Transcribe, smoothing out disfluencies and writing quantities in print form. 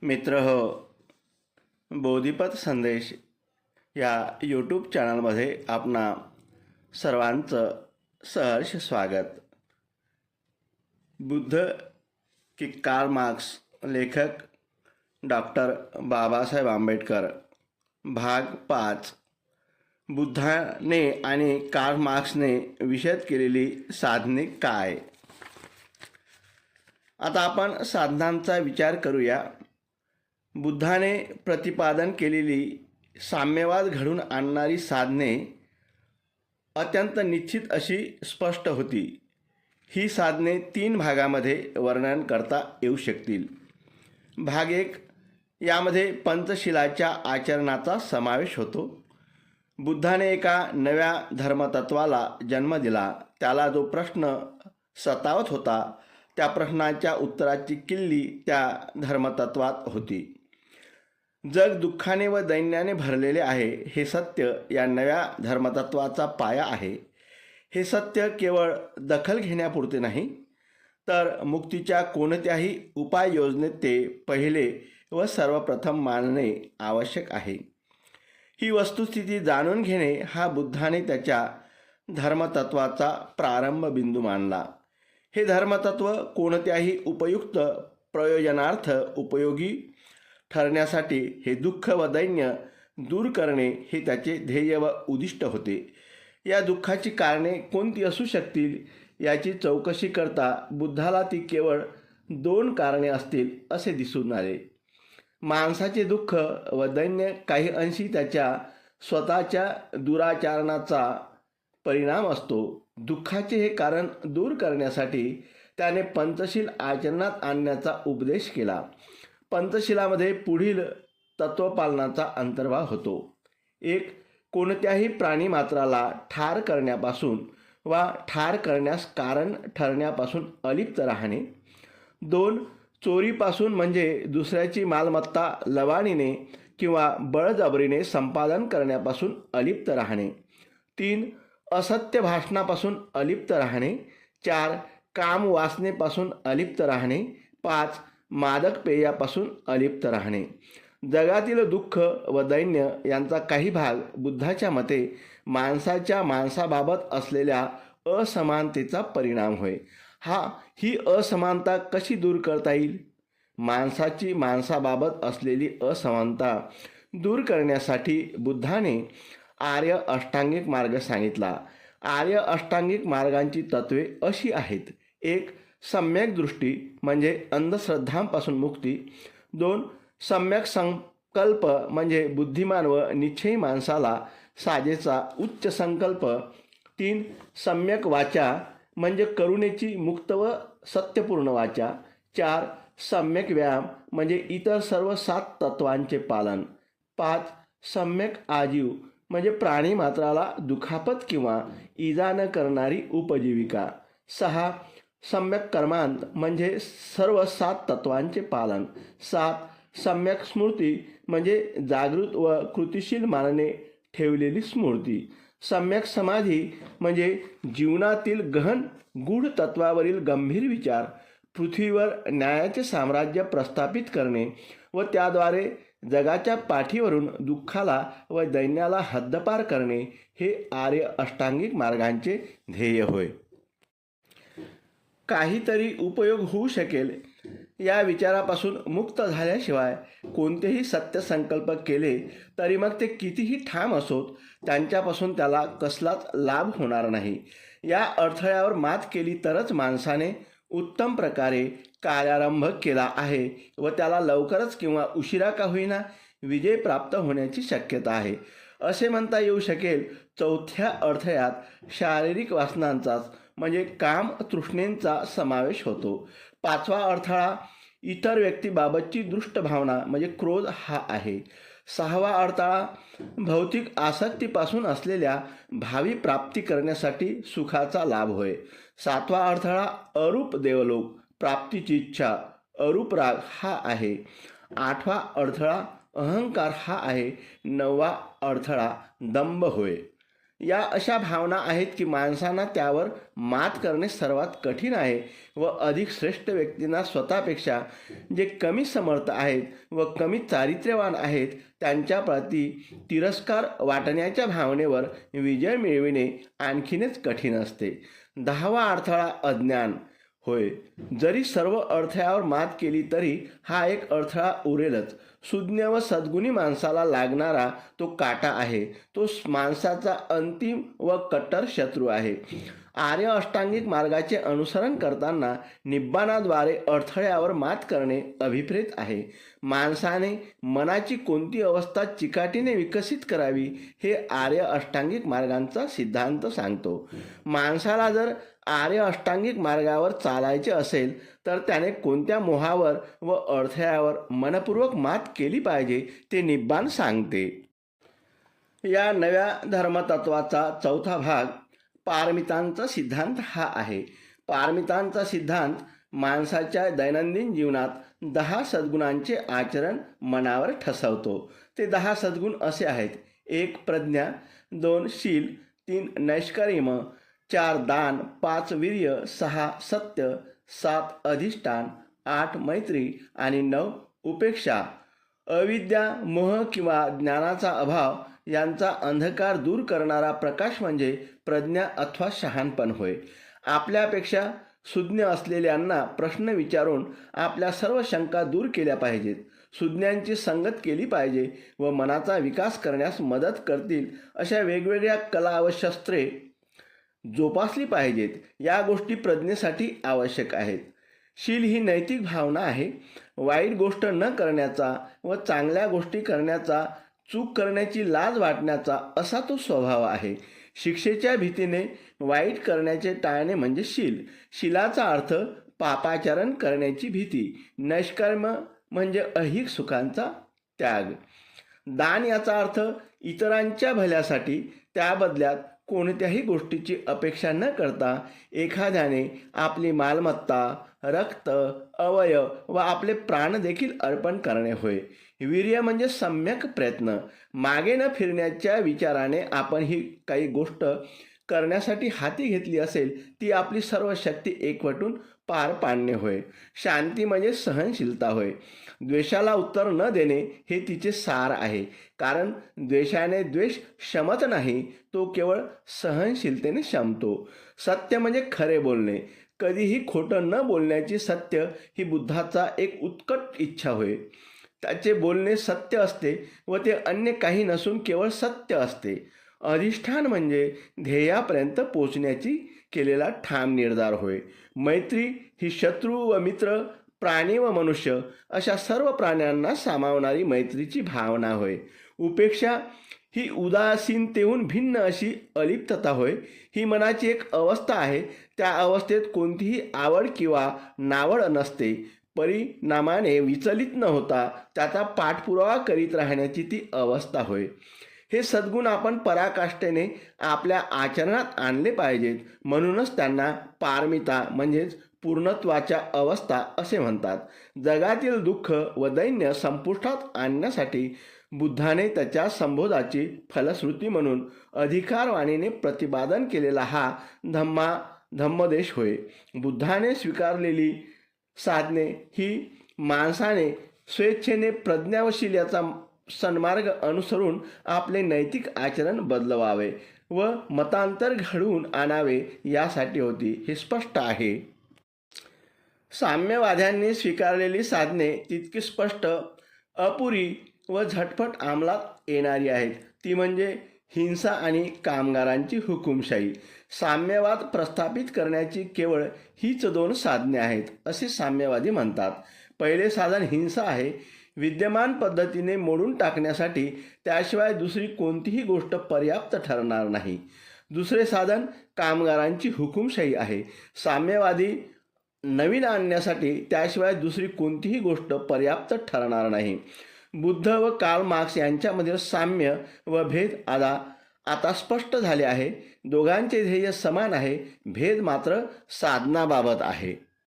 मित्र हो, बोधिपथ संदेश या यूट्यूब चॅनलमध्ये आपणा सर्वांचं सहर्ष स्वागत. बुद्ध की कार्ल मार्क्स, लेखक डॉक्टर बाबासाहेब आंबेडकर, भाग 5. बुद्धाने आणि कार्ल मार्क्सने विशद केलेली साधने काय? आता आपण साधनांचा विचार करूया. बुद्धाने प्रतिपादन केलेली साम्यवाद घडून आणणारी साधने अत्यंत निश्चित अशी स्पष्ट होती. ही साधने 3 भागामध्ये वर्णन करता येऊ शकतील. भाग 1, यामध्ये पंचशिलाच्या आचरणाचा समावेश होतो. बुद्धाने एका नव्या धर्मतत्वाला जन्म दिला. त्याला जो प्रश्न सतावत होता त्या प्रश्नाच्या उत्तराची किल्ली त्या धर्मतत्वात होती. जग दुःखाने व दैन्याने भरलेले आहे हे सत्य या नव्या धर्मतत्वाचा पाया आहे. हे सत्य केवळ दखल घेण्यापुरते नाही, तर मुक्तीच्या कोणत्याही उपाययोजनेत ते पहिले व सर्वप्रथम मानणे आवश्यक आहे. ही वस्तुस्थिती जाणून घेणे हा बुद्धाने त्याच्या धर्मतत्वाचा प्रारंभ बिंदू मानला. हे धर्मतत्व कोणत्याही उपयुक्त प्रयोजनार्थ उपयोगी ठरण्यासाठी हे दुःख व दैन्य दूर करणे हे त्याचे ध्येय व उद्दिष्ट होते. या दुःखाची कारणे कोणती असू शकतील याची चौकशी करता बुद्धाला ती केवळ 2 कारणे असतील असे दिसून आले. माणसाचे दुःख व दैन्य काही अंशी त्याच्या स्वतःच्या दुराचरणाचा परिणाम असतो. दुःखाचे हे कारण दूर करण्यासाठी त्याने पंचशील आचरणात आणण्याचा उपदेश केला. पंचशिलामध्ये पुढील तत्वपालनाचा अंतर्भाव होतो. 1. कोणत्याही प्राणीमात्राला ठार करण्यापासून वा ठार करण्यास कारण ठरण्यापासून अलिप्त राहणे. 2. चोरीपासून म्हणजे दुसऱ्याची मालमत्ता लवाणीने किंवा बळजबरीने संपादन करण्यापासून अलिप्त राहणे. 3. असत्य भाषणापासून अलिप्त राहणे. 4. काम वासनेपासून अलिप्त राहणे. 5. मादक पेयापासून अलिप्त राहणे. जगातील दुःख व दैन्य यांचा काही भाग बुद्धाच्या मते माणसाबाबत असलेल्या असमानतेचा परिणाम होय. ही असमानता कशी दूर करता येईल? माणसाबाबत असलेली असमानता दूर करण्यासाठी बुद्धाने आर्य अष्टांगिक मार्ग सांगितला. आर्य अष्टांगिक मार्गांची तत्वे अशी आहेत. 1. सम्यक दृष्टी म्हणजे अंधश्रद्धांपासून मुक्ती. 2. सम्यक संकल्प म्हणजे बुद्धिमान व निश्चयी माणसाला साजेचा उच्च संकल्प. 3. सम्यक वाचा म्हणजे करुणेची मुक्त व सत्यपूर्ण वाचा. 4. सम्यक व्यायाम म्हणजे इतर सर्व 7 तत्वांचे पालन. 5. सम्यक आजीव म्हणजे प्राणीमात्राला दुखापत किंवा इजा न करणारी उपजीविका. 6. सम्यक कर्मांत म्हणजे सर्व 7 तत्वांचे पालन. 7. सम्यक स्मृती म्हणजे जागृत व कृतिशील मानणे ठेवलेली स्मृती. सम्यक समाधी म्हणजे जीवनातील गहन गूढ तत्वावरील गंभीर विचार. पृथ्वीवर न्यायाचे साम्राज्य प्रस्थापित करणे व त्याद्वारे जगाच्या पाठीवरून दुःखाला व दैन्याला हद्दपार करणे हे आर्य अष्टांगिक मार्गांचे ध्येय होय. काहीतरी उपयोग होऊ शकेल या विचारापासून मुक्त झाल्याशिवाय कोणतेही सत्य संकल्प केले तरी मग ते कितीही ठाम असोत, त्यांच्यापासून त्याला कसलाच लाभ होणार नाही. या अडथळ्यावर मात केली तरच माणसाने उत्तम प्रकारे कार्यारंभ केला आहे व त्याला लवकरच किंवा उशिरा का होईना विजय प्राप्त होण्याची शक्यता आहे. असे म्हणता येऊ शकेल. 4थ्या अडथळ्यात शारीरिक वासनांचाच म्हणजे काम तृष्णेंचा समावेश होतो. 5वा अडथळा इतर व्यक्तीबाबतची दृष्ट भावना म्हणजे क्रोध हा आहे. 6वा अडथळा भौतिक आसक्तीपासून असलेल्या भावी प्राप्ती करण्यासाठी सुखाचा लाभ होय. 7वा अडथळा अरूप देवलोक प्राप्तीची इच्छा अरूप राग हा आहे. 8वा अडथळा अहंकार हा आहे. 9वा अडथळा दंभ होय. या अशा भावना आहेत की माणसांना त्यावर मात करणे सर्वात कठीण आहे व अधिक श्रेष्ठ व्यक्तींना स्वतःपेक्षा जे कमी समर्थ आहेत व कमी चारित्र्यवान आहेत त्यांच्याप्रती तिरस्कार वाटण्याच्या भावनेवर विजय मिळविणे आणखीनच कठीण असते. 10वा अडथळा अज्ञान होय. जरी सर्व अडथळ्यावर मात केली तरी हा एक अडथळा उरेलच. सुज्ञ व सद्गुणी माणसाला लागणारा तो काटा आहे. तो माणसाचा अंतिम व कट्टर शत्रू आहे. आर्य अष्टांगिक मार्गाचे अनुसरण करताना निब्बाणाद्वारे अडथळ्यावर मात करणे अभिप्रेत आहे. माणसाने मनाची कोणती अवस्था चिकाटीने विकसित करावी हे आर्य अष्टांगिक मार्गांचा सिद्धांत सांगतो. माणसाला जर आर्य अष्टांगिक मार्गावर चालायचे असेल तर त्याने कोणत्या मोहावर व अडथळ्यावर मनपूर्वक मात केली पाहिजे ते निब्बाण सांगते. या नव्या धर्मतत्वाचा चौथा भाग पारमितांचा सिद्धांत हा आहे. पारमितांचा सिद्धांत माणसाच्या दैनंदिन जीवनात 10 सद्गुणांचे आचरण मनावर ठसवतो. ते 10 सद्गुण असे आहेत: 1 प्रज्ञा, 2 शील, 3 नैष्कर्म्य, 4 दान, 5 वीर्य, 6 सत्य, 7 अधिष्ठान, 8 मैत्री आणि 9 उपेक्षा. अविद्या, मोह किंवा ज्ञानाचा अभाव यांचा अंधकार दूर करणारा प्रकाश म्हणजे प्रज्ञा अथवा शहाणपण होय. आपल्यापेक्षा सुज्ञ असलेल्यांना प्रश्न विचारून आपल्या सर्व शंका दूर केल्या पाहिजेत. सुज्ञांची संगत केली पाहिजे व मनाचा विकास करण्यास मदत करतील अशा वेगवेगळ्या कला व शस्त्रे जोपासली पाहिजेत. या गोष्टी प्रज्ञेसाठी आवश्यक आहेत. शील ही नैतिक भावना आहे. वाईट गोष्ट न करण्याचा व चांगल्या गोष्टी करण्याचा, चूक करण्याची लाज वाटण्याचा असा तो स्वभाव आहे. शिक्षेच्या भीतीने वाईट करण्याचे टाळणे म्हणजे शील. शीलाचा अर्थ पापाचरण करण्याची भीती. नैष्कर्म्य म्हणजे ऐहिक सुखांचा त्याग. दान याचा अर्थ इतरांच्या भल्यासाठी त्या बदल्यात कोणत्याही गोष्टीची अपेक्षा न करता एखाद्याने आपली मालमत्ता, रक्त, अवयव व आपले प्राण देखील अर्पण करणे होय. वीर्य म्हणजे सम्यक प्रयत्न. मागे न फिरण्याच्या विचाराने आपण ही काही गोष्ट करण्यासाठी हाती घेतली असेल ती आपली सर्व शक्ती एकवटून पार पाडणे होय. शांती म्हणजे सहनशीलता होय. द्वेषाला उत्तर न देणे हे तिचे सार आहे, कारण द्वेषाने द्वेष शमत नाही, तो केवळ सहनशीलतेने शमतो. सत्य म्हणजे खरे बोलणे. कधीही खोटं न बोलण्याची सत्य ही बुद्धाचा एक उत्कट इच्छा होय. त्याचे बोलणे सत्य असते व ते अन्य काही नसून केवळ सत्य असते. अधिष्ठान म्हणजे ध्येयापर्यंत पोचण्याची केलेला ठाम निर्धार होय. मैत्री ही शत्रू व मित्र, प्राणी व मनुष्य अशा सर्व प्राण्यांना सामावणारी मैत्रीची भावना होय. उपेक्षा ही उदासीनतेहून भिन्न अशी अलिप्तता होय. ही मनाची एक अवस्था आहे. त्या अवस्थेत कोणतीही आवड किंवा नावड नसते. परिणामाने विचलित न होता त्याचा पाठपुरावा करीत राहण्याची ती अवस्था होय. हे सद्गुण आपण पराकाष्ठेने आपल्या आचरणात आणले पाहिजेत. म्हणूनच त्यांना पारमिता म्हणजेच पूर्णत्वाच्या अवस्था असे म्हणतात. जगातील दुःख व दैन्य संपुष्टात आणण्यासाठी बुद्धाने त्याच्या संबोधाची फलश्रुती म्हणून अधिकारवाणीने प्रतिपादन केलेला हा धम्मदेश होय. बुद्धाने स्वीकारलेली साधने ही माणसाने स्वेच्छेने प्रज्ञावशील याचा सन्मार्ग अनुसरून आपले नैतिक आचरण बदलवावे व मतांतर घडवून आणावे यासाठी होती, हे स्पष्ट आहे. साम्यवाद्यांनी स्वीकारलेली साधने तितकी स्पष्ट, अपुरी व झटपट अंमलात येणारी आहेत. ती म्हणजे हिंसा आणि कामगारांची हुकुमशाही. साम्यवाद प्रस्थापित करण्याची केवळ हीच 2 साधने आहेत असे साम्यवादी म्हणतात. पहिले साधन हिंसा आहे. विद्यमान पद्धतीने मोडून टाकण्यासाठी त्याशिवाय दुसरी कोणतीही गोष्ट पर्याप्त ठरणार नाही. दुसरे साधन कामगारांची हुकुमशाही आहे. साम्यवादी नवीन आणण्यासाठी त्याशिवाय दुसरी कोणतीही गोष्ट पर्याप्त ठरणार नाही. बुद्ध व कार्ल मार्क्स यांच्यामधील साम्य व भेद आता स्पष्ट झाले आहे. दोघांचे ध्येय समान आहे. भेद मात्र साधनाबाबत आहे.